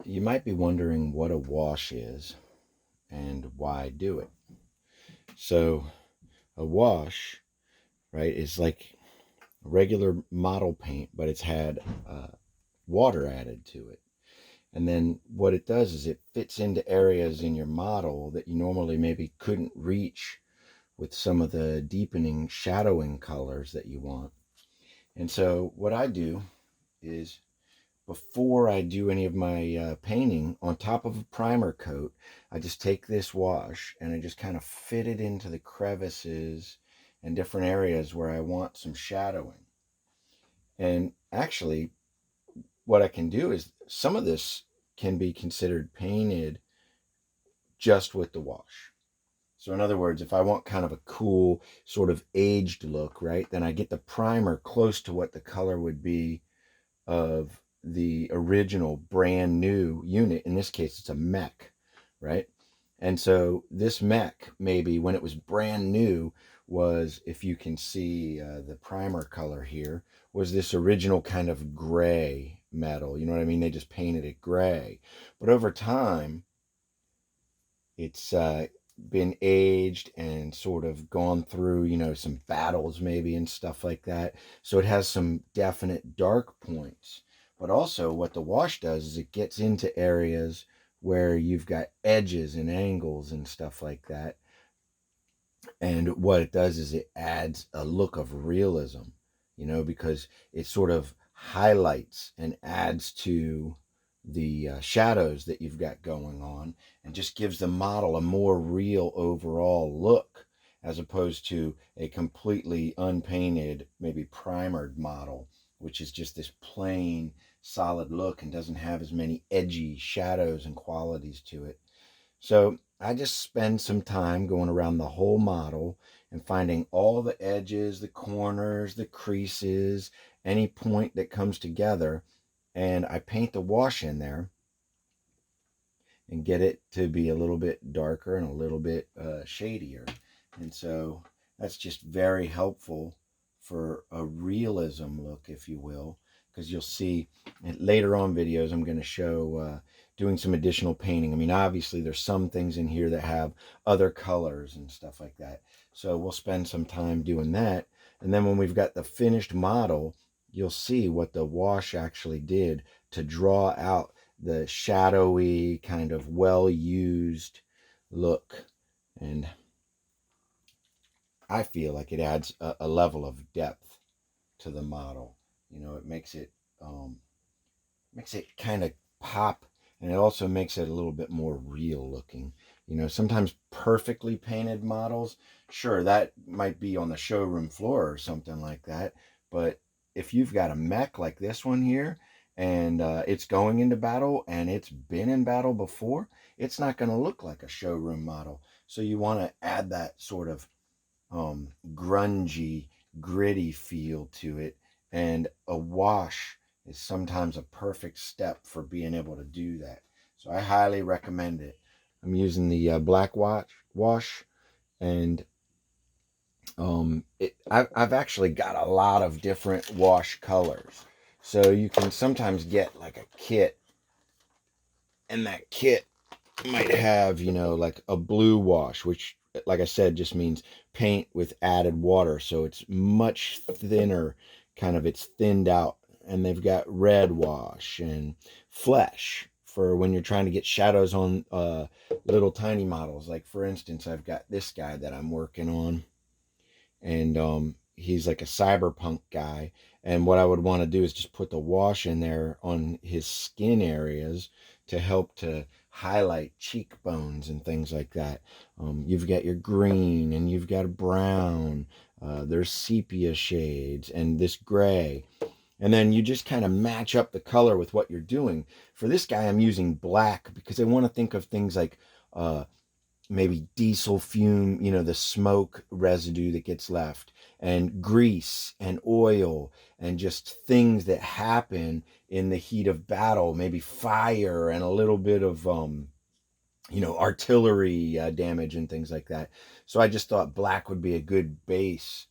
You might be wondering what a wash is and why do it. So, a wash, right, is like regular model paint, but it's had water added to it. And then what it does is it fits into areas in your model that you normally maybe couldn't reach with some of the deepening shadowing colors that you want. And so, what I do is before I do any of my painting, on top of a primer coat, I just take this wash and I just kind of fit it into the crevices and different areas where I want some shadowing. And actually, what I can do is some of this can be considered painted just with the wash. So in other words, if I want kind of a cool sort of aged look, right, then I get the primer close to what the color would be of the original brand new unit. In this case, it's a mech, right? And so this mech, maybe when it was brand new, was, if you can see the primer color here, was this original kind of gray metal. You know what I mean? They just painted it gray. But over time, it's been aged and sort of gone through, some battles maybe and stuff like that. So it has some definite dark points. But also, what the wash does is it gets into areas where you've got edges and angles and stuff like that. And what it does is it adds a look of realism, because it sort of highlights and adds to the shadows that you've got going on and just gives the model a more real overall look as opposed to a completely unpainted, maybe primered model, which is just this plain, solid look and doesn't have as many edgy shadows and qualities to it. So I just spend some time going around the whole model and finding all the edges, the corners, the creases, any point that comes together. And I paint the wash in there and get it to be a little bit darker and a little bit shadier. And so that's just very helpful for a realism look, if you will, because you'll see later on videos I'm going to show doing some additional painting. I mean, obviously there's some things in here that have other colors and stuff like that. So we'll spend some time doing that. And then when we've got the finished model, you'll see what the wash actually did to draw out the shadowy, kind of well used look. And I feel like it adds a level of depth to the model. It makes it kind of pop, and it also makes it a little bit more real looking. Sometimes perfectly painted models, sure, that might be on the showroom floor or something like that. But if you've got a mech like this one here, and it's going into battle and it's been in battle before, it's not going to look like a showroom model. So you want to add that sort of grungy, gritty feel to it. And a wash is sometimes a perfect step for being able to do that. So I highly recommend it. I'm using the black wash, and I've actually got a lot of different wash colors. So you can sometimes get like a kit, and that kit might have, like a blue wash, which, like I said, just means paint with added water. So it's much thinner, kind of, it's thinned out. And they've got red wash and flesh for when you're trying to get shadows on little tiny models. Like, for instance, I've got this guy that I'm working on, and he's like a cyberpunk guy. And what I would want to do is just put the wash in there on his skin areas to help to highlight cheekbones and things like that. You've got your green and you've got a brown. There's sepia shades and this gray. And then you just kind of match up the color with what you're doing. For this guy, I'm using black because I want to think of things like maybe diesel fume, the smoke residue that gets left, and grease and oil, and just things that happen in the heat of battle, maybe fire and a little bit of, artillery damage and things like that. So I just thought black would be a good base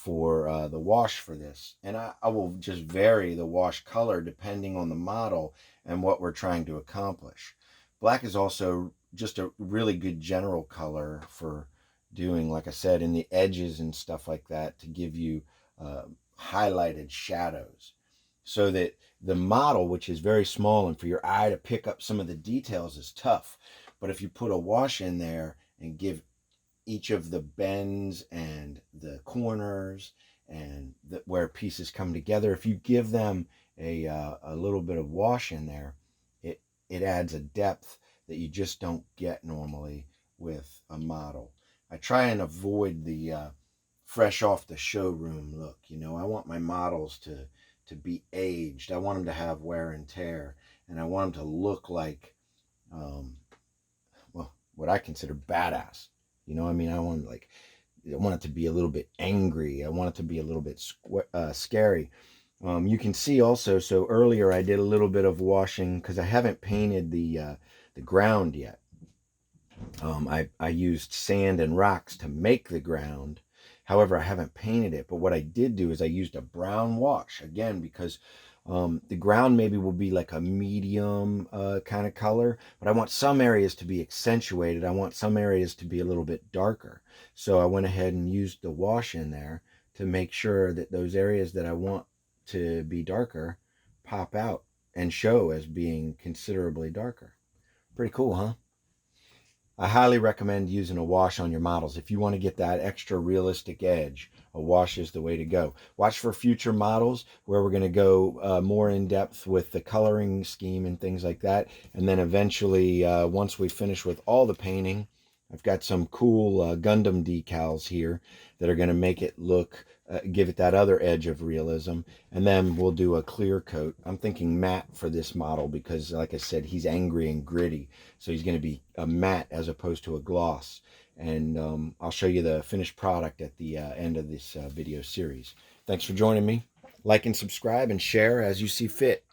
for the wash for this. And I will just vary the wash color depending on the model and what we're trying to accomplish. Black is also just a really good general color for doing, like I said, in the edges and stuff like that, to give you highlighted shadows, so that the model, which is very small and for your eye to pick up some of the details, is tough. But if you put a wash in there and give each of the bends and the corners and where pieces come together, if you give them a little bit of wash in there, it adds a depth that you just don't get normally with a model. I try and avoid the fresh off the showroom look. You know, I want my models to be aged. I want them to have wear and tear, and I want them to look like well, what I consider badass. You know, I mean, I want it to be a little bit angry. I want it to be a little bit scary. You can see also, so earlier I did a little bit of washing because I haven't painted the ground yet. I used sand and rocks to make the ground. However, I haven't painted it. But what I did do is I used a brown wash, again, because the ground maybe will be like a medium kind of color, but I want some areas to be accentuated. I want some areas to be a little bit darker. So I went ahead and used the wash in there to make sure that those areas that I want to be darker pop out and show as being considerably darker. Pretty cool, huh? I highly recommend using a wash on your models. If you want to get that extra realistic edge, a wash is the way to go. Watch for future models where we're going to go more in depth with the coloring scheme and things like that. And then eventually, once we finish with all the painting, I've got some cool Gundam decals here that are going to make it look, give it that other edge of realism. And then we'll do a clear coat. I'm thinking matte for this model because, like I said, he's angry and gritty. So he's going to be a matte as opposed to a gloss. And I'll show you the finished product at the end of this video series. Thanks for joining me. Like and subscribe and share as you see fit.